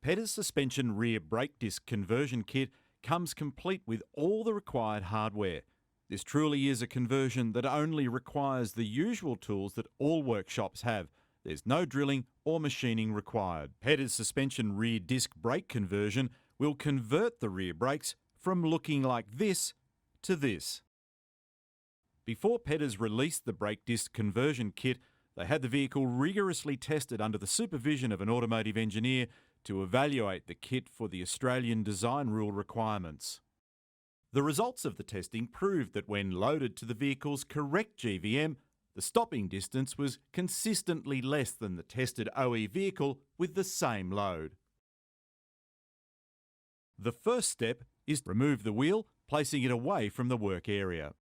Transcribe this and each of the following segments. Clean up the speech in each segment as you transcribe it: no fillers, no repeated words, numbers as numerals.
Pedders suspension rear brake disc conversion kit comes complete with all the required hardware. This truly is a conversion that only requires the usual tools that all workshops have. There's no drilling or machining required. Pedders suspension rear disc brake conversion will convert the rear brakes from looking like this to this. Before Pedders released the brake disc conversion kit, they had the vehicle rigorously tested under the supervision of an automotive engineer to evaluate the kit for the Australian design rule requirements. The results of the testing proved that when loaded to the vehicle's correct GVM, the stopping distance was consistently less than the tested OE vehicle with the same load. The first step is to remove the wheel, placing it away from the work area.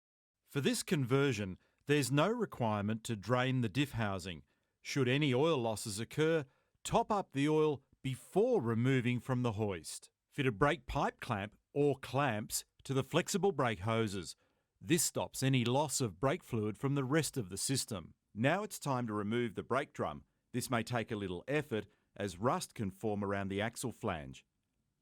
For this conversion, there's no requirement to drain the diff housing. Should any oil losses occur, top up the oil before removing from the hoist. Fit a brake pipe clamp or clamps to the flexible brake hoses. This stops any loss of brake fluid from the rest of the system. Now it's time to remove the brake drum. This may take a little effort as rust can form around the axle flange.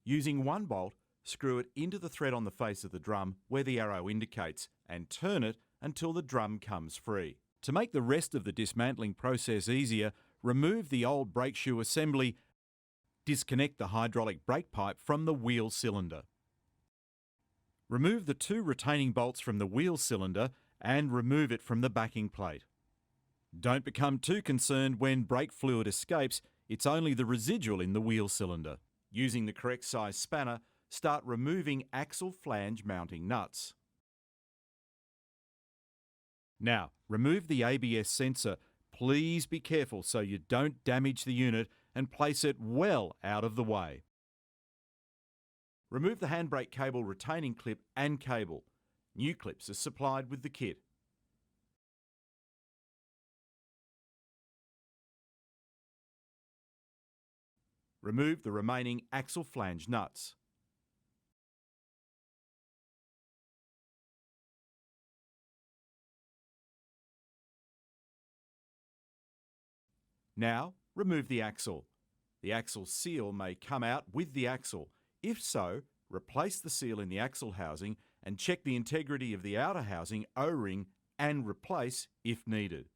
Using one bolt, screw it into the thread on the face of the drum where the arrow indicates and turn it until the drum comes free. To make the rest of the dismantling process easier, remove the old brake shoe assembly. Disconnect the hydraulic brake pipe from the wheel cylinder. Remove the two retaining bolts from the wheel cylinder and remove it from the backing plate. Don't become too concerned when brake fluid escapes, it's only the residual in the wheel cylinder. Using the correct size spanner, start removing axle flange mounting nuts. Now, remove the ABS sensor. Please be careful so you don't damage the unit and place it well out of the way. Remove the handbrake cable retaining clip and cable. New clips are supplied with the kit. Remove the remaining axle flange nuts. Now, remove the axle. The axle seal may come out with the axle. If so, replace the seal in the axle housing and check the integrity of the outer housing O-ring and replace if needed.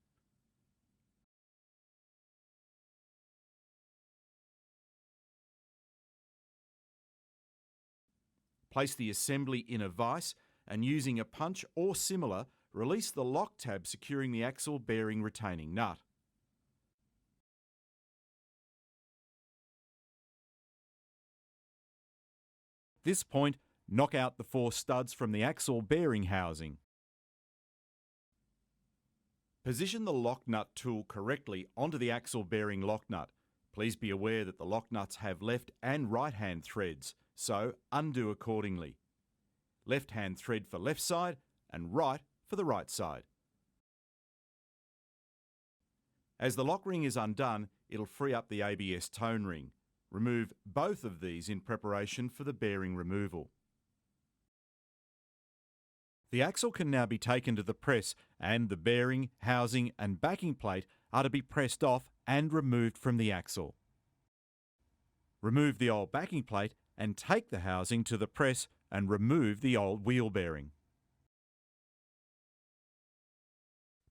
Place the assembly in a vise and using a punch or similar, release the lock tab securing the axle bearing retaining nut. At this point, knock out the 4 studs from the axle bearing housing. Position the lock nut tool correctly onto the axle bearing lock nut. Please be aware that the lock nuts have left and right hand threads, so undo accordingly. Left hand thread for left side and right for the right side. As the lock ring is undone, it'll free up the ABS tone ring. Remove both of these in preparation for the bearing removal. The axle can now be taken to the press and the bearing, housing and backing plate are to be pressed off and removed from the axle. Remove the old backing plate and take the housing to the press and remove the old wheel bearing.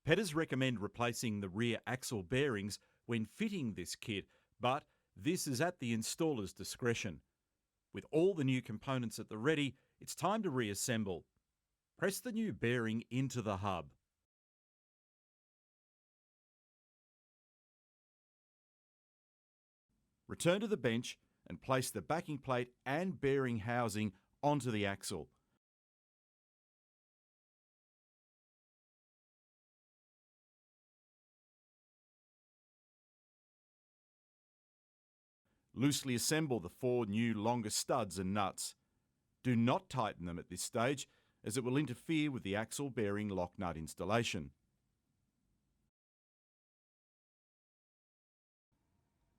Pedders recommend replacing the rear axle bearings when fitting this kit, but this is at the installer's discretion. With all the new components at the ready, it's time to reassemble. Press the new bearing into the hub. Return to the bench and place the backing plate and bearing housing onto the axle. Loosely assemble the 4 new longer studs and nuts. Do not tighten them at this stage as it will interfere with the axle bearing lock nut installation.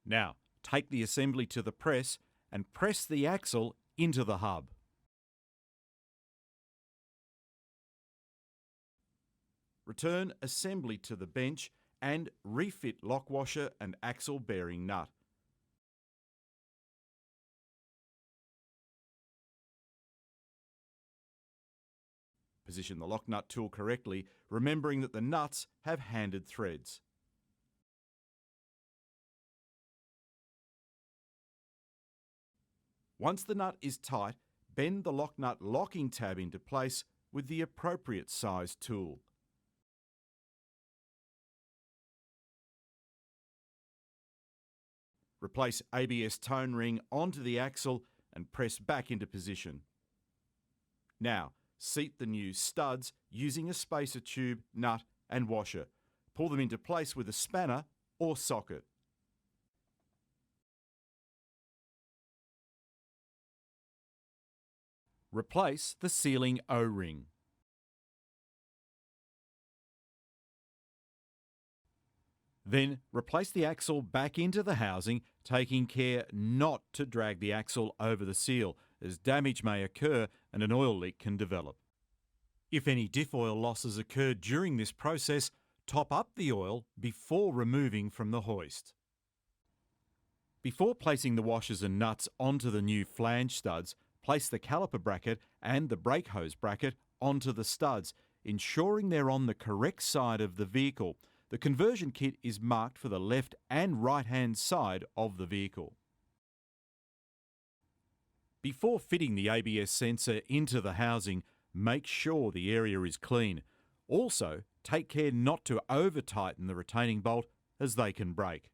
Now, take the assembly to the press and press the axle into the hub. Return assembly to the bench and refit lock washer and axle bearing nut. Position the lock nut tool correctly, remembering that the nuts have handed threads. Once the nut is tight, bend the lock nut locking tab into place with the appropriate size tool. Replace ABS tone ring onto the axle and press back into position. Now, seat the new studs using a spacer tube, nut and washer. Pull them into place with a spanner or socket. Replace the sealing O-ring. Then replace the axle back into the housing, taking care not to drag the axle over the seal, as damage may occur and an oil leak can develop. If any diff oil losses occurred during this process, top up the oil before removing from the hoist. Before placing the washers and nuts onto the new flange studs, place the caliper bracket and the brake hose bracket onto the studs, ensuring they're on the correct side of the vehicle. The conversion kit is marked for the left and right-hand side of the vehicle. Before fitting the ABS sensor into the housing, make sure the area is clean. Also, take care not to over-tighten the retaining bolt, as they can break.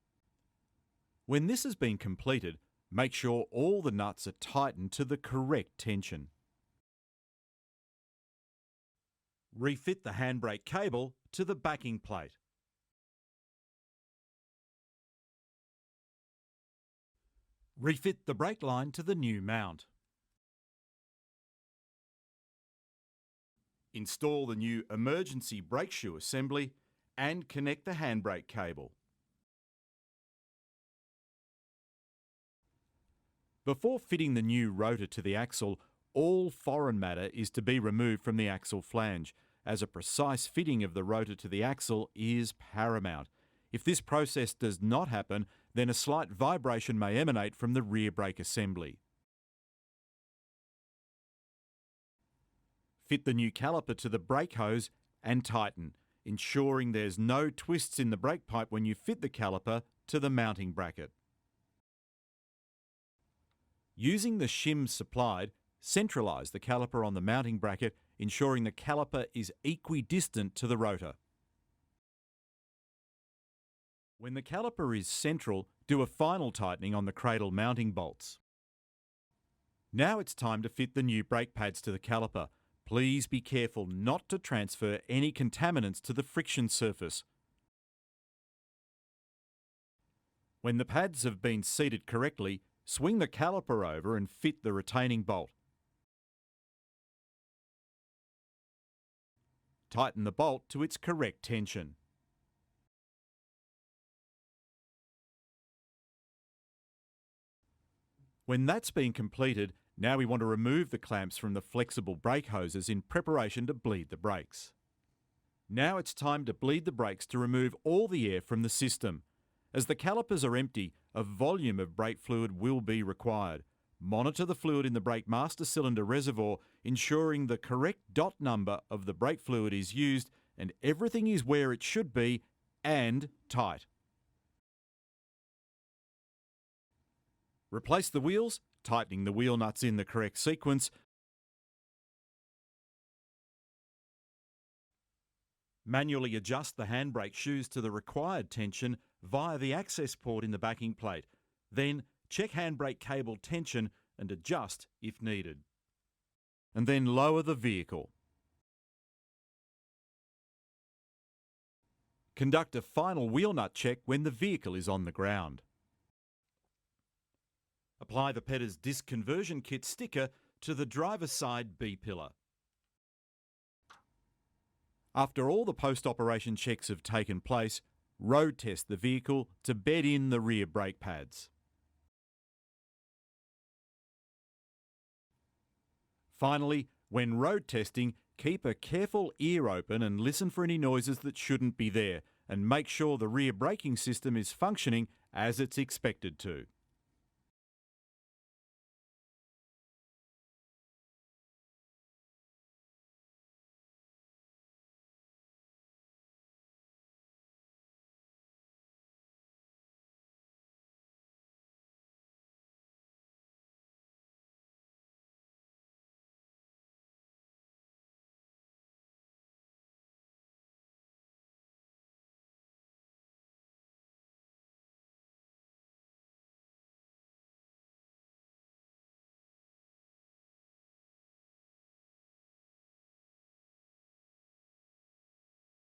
When this has been completed, make sure all the nuts are tightened to the correct tension. Refit the handbrake cable to the backing plate. Refit the brake line to the new mount. Install the new emergency brake shoe assembly and connect the handbrake cable. Before fitting the new rotor to the axle, all foreign matter is to be removed from the axle flange, as a precise fitting of the rotor to the axle is paramount. If this process does not happen, then a slight vibration may emanate from the rear brake assembly. Fit the new caliper to the brake hose and tighten, ensuring there's no twists in the brake pipe when you fit the caliper to the mounting bracket. Using the shims supplied, centralise the caliper on the mounting bracket, ensuring the caliper is equidistant to the rotor. When the caliper is central, do a final tightening on the cradle mounting bolts. Now it's time to fit the new brake pads to the caliper. Please be careful not to transfer any contaminants to the friction surface. When the pads have been seated correctly, swing the caliper over and fit the retaining bolt. Tighten the bolt to its correct tension. When that's been completed, now we want to remove the clamps from the flexible brake hoses in preparation to bleed the brakes. Now it's time to bleed the brakes to remove all the air from the system. As the calipers are empty, a volume of brake fluid will be required. Monitor the fluid in the brake master cylinder reservoir, ensuring the correct dot number of the brake fluid is used and everything is where it should be and tight. Replace the wheels, tightening the wheel nuts in the correct sequence. Manually adjust the handbrake shoes to the required tension via the access port in the backing plate. Then check handbrake cable tension and adjust if needed. And then lower the vehicle. Conduct a final wheel nut check when the vehicle is on the ground. Apply the Pedders disc conversion kit sticker to the driver's side B-pillar. After all the post-operation checks have taken place, road test the vehicle to bed in the rear brake pads. Finally, when road testing, keep a careful ear open and listen for any noises that shouldn't be there, and make sure the rear braking system is functioning as it's expected to.